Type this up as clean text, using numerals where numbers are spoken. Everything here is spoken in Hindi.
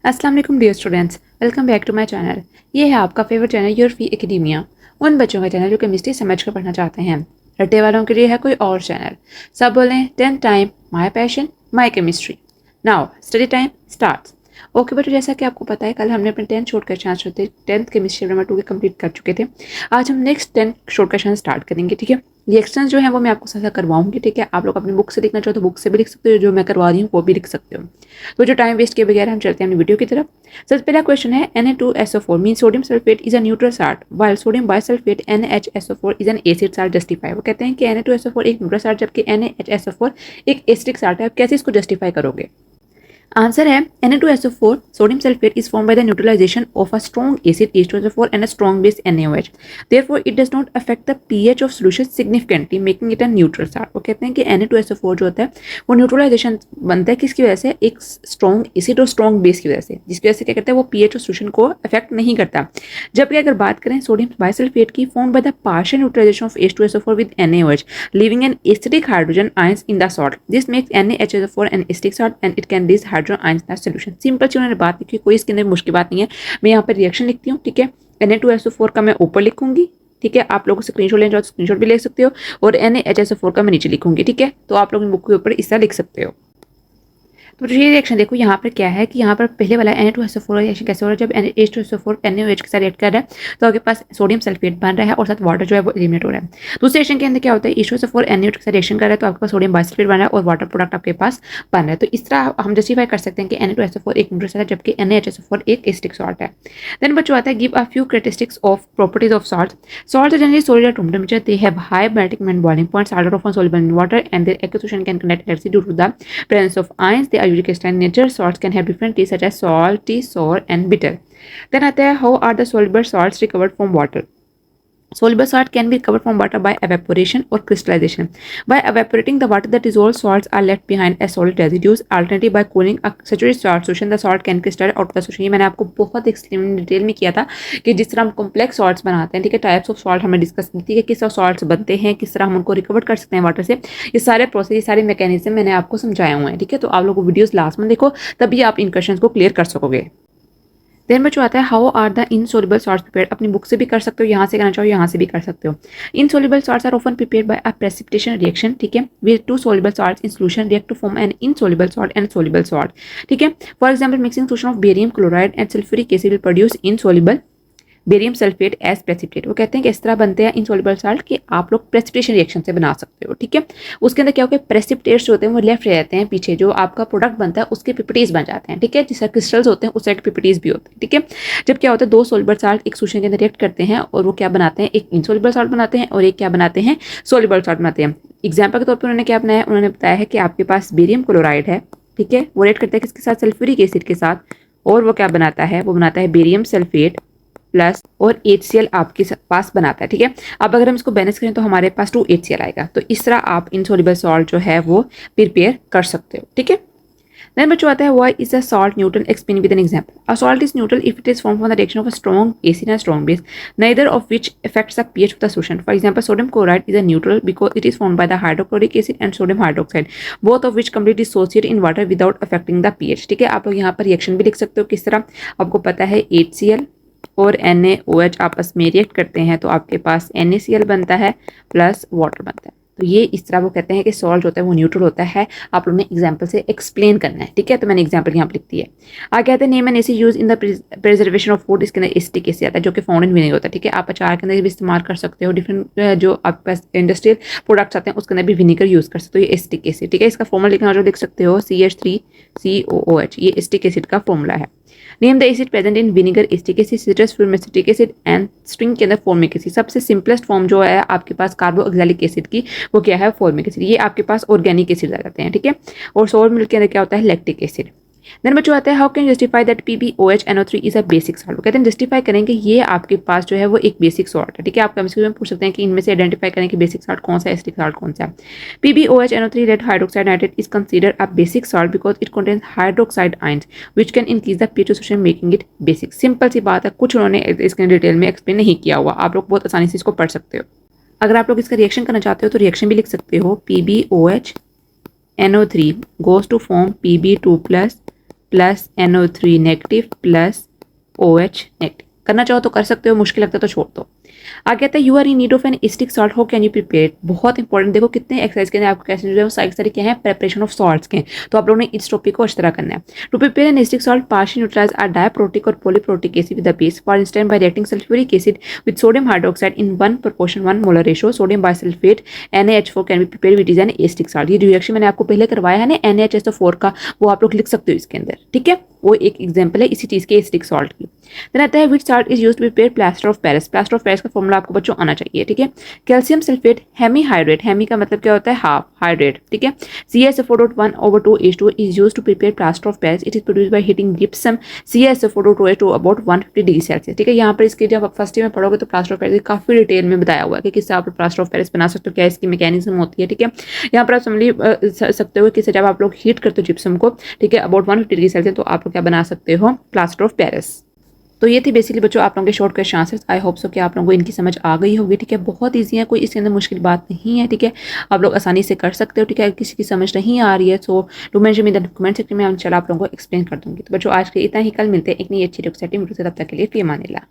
अस्सलाम वालेकुम dear students, welcome back to my channel. ये है आपका favourite channel your fee academia. उन बच्चों का चैनल जो केमिस्ट्री समझ कर पढ़ना चाहते हैं। रट्टे वालों के लिए है कोई और चैनल। सब बोलें 10 time my passion my chemistry. Now study time starts. Okay बच्चों, जैसा कि आपको पता है कल हमने अपने 10 शॉर्ट क्वेश्चन थे, 10th केमिस्ट्री नंबर 2 के कंप्लीट कर चुके थे। आज हम नेक्स्ट 10 शॉर्ट क्वेश्चन स्टार्ट करेंगे। ठीक है, रिएक्शंस जो है वो मैं आपको साथ करवाऊंगी। ठीक है, आप लोग अपनी बुक से लिखना चाहो तो बुक से भी लिख सकते हो, जो मैं करवा रही हूँ वो भी लिख सकते हो। तो जो टाइम वेस्ट किए बगैर हम चलते हैं अपनी वीडियो की तरफ। सबसे पहला क्वेश्चन है Na2SO4 mean sodium sulphate is a neutral salt while sodium bisulphate NaHSO4 is an acid salt. Justify. वो कहते हैं कि Na2SO4 एक न्यूट्रल साल्ट जबकि NaHSO4 एक एसिडिक साल्ट है। आप कैसे इसको जस्टिफाई करोगे? आंसर है Na2SO4 sodium sulfate is formed by the neutralization of a strong acid H2SO4 and a strong base NaOH. Therefore, it does not affect the pH of solution significantly, making it a neutral salt. वो कहते हैं कि Na2SO4 जो होता है वो न्यूट्रलाइजेशन बनता है किसकी वजह से? एक स्ट्रॉन्ग एसिड और स्ट्रॉन्ग बेस की वजह से, जिसकी वजह से क्या करता है वो pH और सोल्यूशन को अफेक्ट नहीं करता। जबकि अगर बात करें सोडियम बाइसल्फेट की, formed by the partial neutralization of H2SO4 with NaOH, leaving an acidic hydrogen ions in the salt. This makes NaHSO4 an acidic salt and it can release hydrogen ions in solution. Simple सी उन्होंने बात लिखी, कोई इसके अंदर मुश्किल बात नहीं है। मैं यहाँ पर रिएक्शन लिखती हूँ। ठीक है, Na2SO4 का मैं ऊपर लिखूंगी। ठीक है, आप लोगों को स्क्रीनशॉट लेना चाहो तो स्क्रीनशॉट भी ले सकते हो, और NaHSO4 का मैं नीचे लिखूंगी। ठीक है, तो आप लोग बुक के ऊपर इस तरह लिख सकते हो। तो ये रिएक्शन देखो, यहाँ पर क्या है कि यहाँ पर पहले वाला Na2SO4 रिएक्शन कैसे हो रहा है? जब H2SO4 NaOH के साथ रिएक्ट कर रहा है तो आपके पास सोडियम सल्फेट बन रहा है और साथ वाटर जो है वो एलिमिनेट हो रहा है। दूसरे रिएक्शन के अंदर क्या होता है? H2SO4 NaOH के साथ रिएक्शन कर रहा है तो आपके पास सोडियम बाइसल्फेट बन रहा है और वाटर प्रोडक्ट आपके पास बन रहा है। तो इस तरह हम जस्टिफाई कर सकते हैं कि Na2SO4 एक न्यूट्रल है जबकि NaHSO4 एक एसिडिक सॉल्ट है। देन बच्चों आता है give a few characteristics of properties of salt. Salts are generally solid at room temperature. They have high melting and boiling point. Salts are often soluble in water and their aqueous solution can conduct electricity due to the presence of ions. They are usually crystalline in nature. Salts can have different tastes such as salty, sour and bitter. Then आता है how are the soluble salts recovered from water? Soluble salt can be recovered from water by evaporation or crystallization. By evaporating the water, the dissolved salts are left behind as solid residues. Alternatively, by cooling a saturated salt solution, the salt can crystallize out of the solution. ये मैंने आपको बहुत एक्सप्लेन डिटेल में किया था कि जिस तरह हम कॉम्प्लेक्स सॉल्ट्स बनाते हैं, ठीक है, टाइप्स ऑफ सॉल्ट हमने डिस्कस की थी कि किस तरह सॉल्ट्स बनते हैं, किस तरह हम उनको रिकवर कर सकते हैं वाटर से। ये सारे प्रोसेस, ये सारे मैकेनिज्म मैंने आपको समझाए हुए हैं। ठीक है, तो आप लोग वीडियोस लास्ट में देखो, तभी आप इन क्वेश्चंस को क्लियर कर सकोगे। देन बच्चों आता है how are the insoluble salts prepared. अपनी बुक से भी कर सकते हो, यहाँ से करना चाहो यहाँ से भी कर सकते हो। Insoluble salts are often prepared by a precipitation reaction. ठीक है, with two soluble salts in solution react to form an insoluble salt and soluble salt. ठीक है, for example mixing solution of barium chloride and sulphuric acid will produce insoluble barium sulphate as precipitate. वो कहते हैं कि इस तरह बनते हैं इनसोल्युबल साल्ट कि आप लोग प्रेसिपिटेशन रिएक्शन से बना सकते हो। ठीक है, उसके अंदर क्या होता है? प्रेसिपिटेट्स होते हैं वो लेफ्ट रहते हैं पीछे, जो आपका प्रोडक्ट बनता है उसके पिपिटीज बन जाते हैं। ठीक है, जिस क्रिस्टल्स होते हैं उस साइड पिपिटीज भी होते हैं। ठीक है, जब क्या होता है दो सोल्युबल साल्ट एक सोल्यूशन के अंदर रिएक्ट करते हैं और वो क्या बनाते हैं? एक इनसोल्युबल साल्ट बनाते हैं और एक क्या बनाते हैं? सोल्युबल साल्ट बनाते हैं। एग्जाम्पल के तौर पर उन्होंने क्या बनाया? उन्होंने बताया है कि आपके पास बेरियम क्लोराइड है। ठीक है, वो रिएक्ट करता है किसके साथ? सल्फ्यूरिक एसिड के साथ, और वो क्या बनाता है? वो बनाता है बेरियम सल्फेट प्लस और HCl आपके पास बनाता है। ठीक है, अब अगर हम इसको बैलेंस करें तो हमारे पास 2 HCl आएगा। तो इस तरह आप इनसोल्युबल सॉल्ट जो है वो प्रिपेयर कर सकते हो। ठीक है, देन बच्चों आता है why is a salt neutral? Explain with an example. A salt is neutral if it is form from the reaction of a strong acid and strong base, neither of which affects the pH of the solution. For example, sodium chloride is a neutral because it is formed by the hydrochloric acid and sodium hydroxide, both of which completely dissociate in water without affecting the pH. ठीक है, आप लोग यहाँ पर रिएक्शन भी लिख सकते हो किस तरह। आपको पता है HCl और NaOH आपस में रिएक्ट करते हैं तो आपके पास NaCl बनता है प्लस वाटर बनता है। तो ये इस तरह वो कहते हैं कि सॉल्ट होता है वो न्यूट्रल होता है। आप लोगों ने एग्जांपल से एक्सप्लेन करना है। ठीक है, तो मैंने एग्जांपल यहाँ पर लिख दी है। आगे कहते हैं name N acid use in the preservation of food. इसके अंदर एसिटिक एसिड आता है जो कि फाउंड इन विनेगर होता है। ठीक है, आप अचार के अंदर भी इस्तेमाल कर सकते हो। डिफरेंट जो आपके पास इंडस्ट्रियल प्रोडक्ट्स आते हैं उसके अंदर भी विनेगर यूज कर सकते हो। ये एसिटिक एसिड। ठीक है, इसका फॉर्मूला लिखना जो लिख सकते हो CH3COOH, ये एसिटिक एसिड का फॉर्मूला है। Name the acid present in vinegar, acetic acid, citrus fruit में सिट्रिक एसिड एंड स्ट्रिंग के अंदर फॉर्मिक एसिड। सबसे सिंपलेस्ट फॉर्म जो है आपके पास कार्बोक्सिलिक एसिड की, वो क्या है? Formic acid. ये आपके पास ऑर्गेनिक एसिड आ जाते हैं। ठीक है, और सोर मिल्क के अंदर क्या होता है? Lactic acid. देन बच्चों आता है how can justify that PbOH NO3 is a basic salt. कहते हैं जस्टिफाई करेंगे ये आपके पास जो है वो एक बेसिक सॉल्ट है। ठीक है, आप केमिस्ट्री में पूछ सकते हैं कि इनमें से आइडेंटिफाई करें कि बेसिक सॉल्ट कौन सा है, एसिडिक सॉल्ट कौन सा है। PbOH NO3 lead hydroxide nitrate is considered a basic salt because it contains hydroxide ions which can increase the pH solution making it basic. Simple सी बात है, कुछ उन्होंने इसके डिटेल में एक्सप्लेन नहीं किया हुआ, आप लोग बहुत आसानी से इसको पढ़ सकते हो। अगर आप लोग इसका रिएक्शन करना चाहते हो तो रिएक्शन भी लिख सकते हो। PbOH NO3 goes to form Pb2 plus plus NO3 negative plus OH negative. करना चाहो तो कर सकते हो, मुश्किल लगता है तो छोड़ दो। आगे आता है you are in need of an acetic salt, how can you prepare. बहुत इंपॉर्टेंट, देखो कितने एक्सरसाइज के अंदर आपको कैसे जो है वो सारे क्या है प्रिपरेशन ऑफ सॉल्ट्स के, तो आप लोगों ने इस टॉपिक को इस तरह करना है। To prepare an acetic salt partially neutralize a diprotic और polyprotic acid with the base, for instance by reacting sulphuric acid with sodium hydroxide in 1 molar ratio, sodium bisulphate NaH4 can be prepare with is an acetic salt. ये रिएक्शन मैंने आपको पहले करवाया है ना NaHSO4 का, वो आप लोग लिख सकते हो इसके अंदर, ठीक है। वो एक एग्जांपल है इसी चीज के एसिटिक सॉल्ट की। देन आता है which salt is used to prepare plaster of Paris. Plaster of Paris का फॉर्मूला आपको बच्चों आना चाहिए, ठीक है। Calcium sulphate hemihydrate, hemi का मतलब क्या होता है हाफ हाइड्रेट, ठीक है। CaSO4.1/2H2 is used to prepare plaster of Paris, it is produced by heating gypsum CaSO4.2H2 about 150 degree Celsius, ठीक है। यहाँ पर इसके जब आप फर्स्ट ईयर में पढ़ोगे तो प्लास्टर ऑफ पेरिस काफी डिटेल में बताया हुआ है कि किससे आप प्लास्टर ऑफ पेरिस बना सकते हो, क्या इसकी मैकेनिज्म होती है, ठीक है। यहाँ पर आप समझ सकते हो कि जब आप लोग हीट करते हो जिप्सम को, ठीक है, अबाउट 150 डिग्री सेल्सियस, तो आप लोग क्या बना सकते हो प्लास्टर ऑफ पेरिस। तो ये थी बेसिकली बच्चों आप लोगों के short question answers. I hope so कि आप लोगों को इनकी समझ आ गई होगी, ठीक है। बहुत ईजी है, कोई इसके अंदर मुश्किल बात नहीं है, ठीक है। आप लोग आसानी से कर सकते हो, ठीक है। किसी की समझ नहीं आ रही है so do mention me in the comment section में, इंशाल्लाह आप लोगों को एक्सप्लेन कर दूंगी। तो बच्चों आज के इतना ही, कल मिलते हैं एक नई अच्छी एक्साइटिंग वीडियो से, तब तक के लिए फी अमान अल्लाह।